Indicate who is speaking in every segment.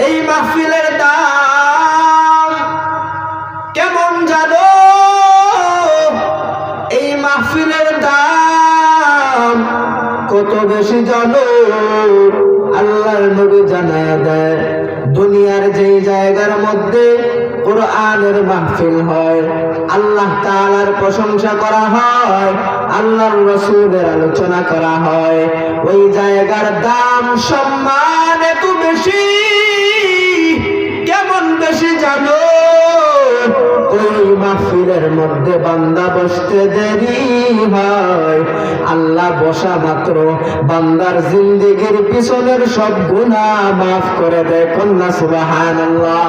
Speaker 1: এই মাহফিলের দাম কেমন জানো? এই মাহফিলের দাম কত বেশি জানো? আল্লাহর নবী জানায়া দেয়, দুনিয়ার যেই জায়গার মধ্যে কোরআনের মাহফিল হয়, আল্লাহ তাআলার প্রশংসা করা হয়, আল্লাহর রাসূলের আলোচনা করা হয়, ওই জায়গার দাম সম্মান এত বেশি। কেমন বেশি জানো? ওই মাহফিলের মধ্যে বান্দা বসতে দেরি হয়, আল্লাহ বসা মাত্র বান্দার জিন্দেগির পিছনের সব গুনাহ মাফ করে দেয়। কন্যা সুবহানাল্লাহ।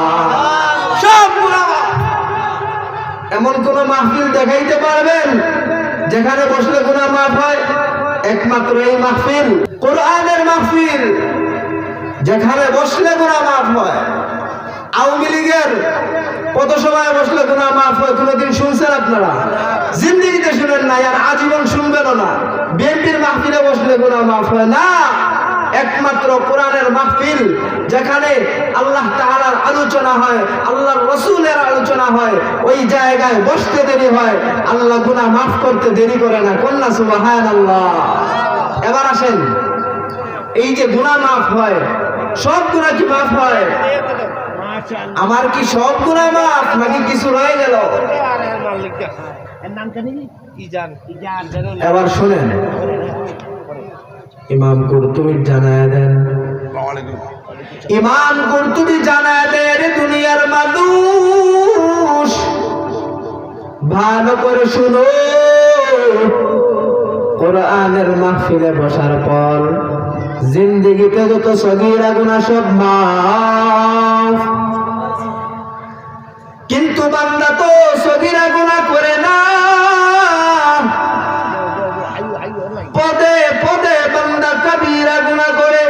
Speaker 1: সব গুনাহ। এমন কোন মাহফিল দেখাইতে পারবেন যেখানে বসলে গুনাহ মাফ হয়? একমাত্র এই মাহফিল, কোরআনের মাহফিল, যেখানে বসলে গুনাহ মাফ হয়। আওয়ামী লীগের পথসভায় বসলে গুনাহ মাফ হয়, কোনদিন শুনছেন আপনারা? জিন্দেগিতে শুনেন নাই, আর আজীবন শুনবেনও না। বিএনপির মাহফিলে বসলে গুনাহ মাফ হয় না। একমাত্র কোরআনের মাহফিল, যেখানে আল্লাহ তাআলার আলোচনা হয়, আল্লাহর রাসূলের আলোচনা হয়, ওই জায়গায় বসতে দেরি হয়, আল্লাহ গুনাহ মাফ করতে দেরি করে না। কন্যা সুবহানাল্লাহ। এবার আসেন, এই যে গুনাহ মাফ হয়, সব গুনাহ কি মাফ হয়? আমার কি সব গুনাহ মাফ নাকি কিছু রয়ে গেল? এবার শুনেন, ইমাম কুরতুবী জানায়া দেন, ইমাম কুরতুবী জানায়া দেন, দুনিয়ার মানুষ ভালো করে শুনো, কোরআনের মাহফিলে বসার পর জিন্দেগিতে যত সগীরা গুনাহ সব মাফ। কিন্তু বান্দা তো সগীরা গুনাহ করে না, পদে পদে বান্দা কবিরা গুনাহ করে।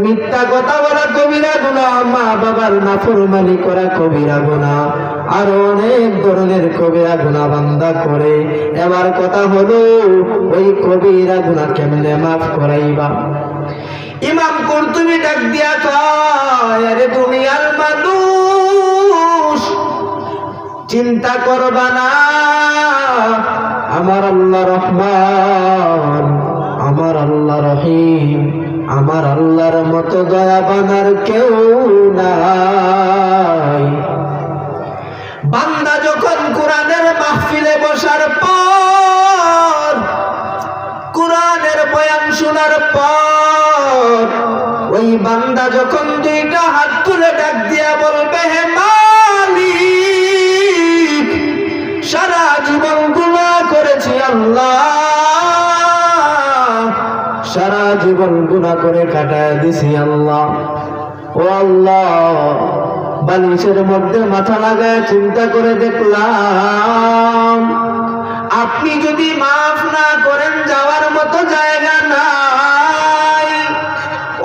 Speaker 1: মিথ্যা কথা বলা কবিরা গুনাহ, মা বাবার নাফরমানি করা কবিরা গুনাহ, আর অনেক ধরনের কবিরা গুনাহ বান্দা করে। এবার কথা হলো, ওই কবিরা গুনাহ কেমনে মাফ করাইবা? ইমাম কুরতুবী ডাক দিয়া কয়, আরে দুনিয়ার মানুষ চিন্তা করবা না, আমার আল্লাহ রহমান, আমার আল্লাহ রহিম, আমার আল্লাহর মতো দয়াবান আর কেউ নাই। বান্দা যখন কোরআনের মাহফিলে বসার পর, কোরআনের বয়ান শোনার পর, ওই বান্দা যখন দুইটা হাত তুলে ডাক দিয়া বলবে, হে মালিক, সারা জীবন গুনাহ করেছি আল্লাহ, সারা জীবন গুনাহ করে কাটায় দিছি আল্লাহ। ও আল্লাহ, বালিশের মধ্যে মাথা লাগায় চিন্তা করে দেখলাম, আপনি যদি মাফ না করেন যাওয়ার মতো জায়গা নাই।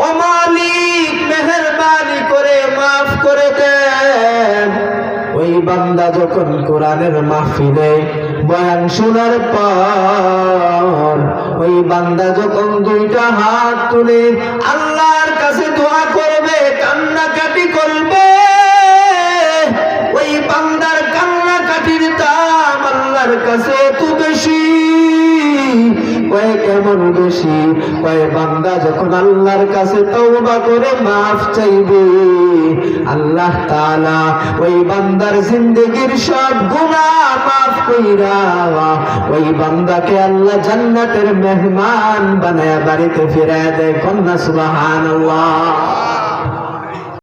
Speaker 1: ও মালিক, মেহেরবানি করে মাফ করে দেন। ওই বান্দা যখন কোরআনের মাহফিলে বয়ান শোনার পর, ওই বান্দা যখন দুইটা হাত তুলে আল্লাহর কাছে দোয়া করবে, কান্নাকাটি করবে, ওই বান্দার কান্নাকাটির দাম আল্লাহর কাছে এত বেশি। কয় কেমন বেশি? কয় বান্দা যখন আল্লাহর কাছে তওবা করে মাফ চাইবে, আল্লাহ তাআলা ওই বান্দার জিন্দেগির সব গুনাহ মাফ কইরা ওই বান্দাকে আল্লাহ জান্নাতের মেহমান বানায়া বাড়িতে ফিরায় দেয়। কন্যা সুবহানাল্লাহ।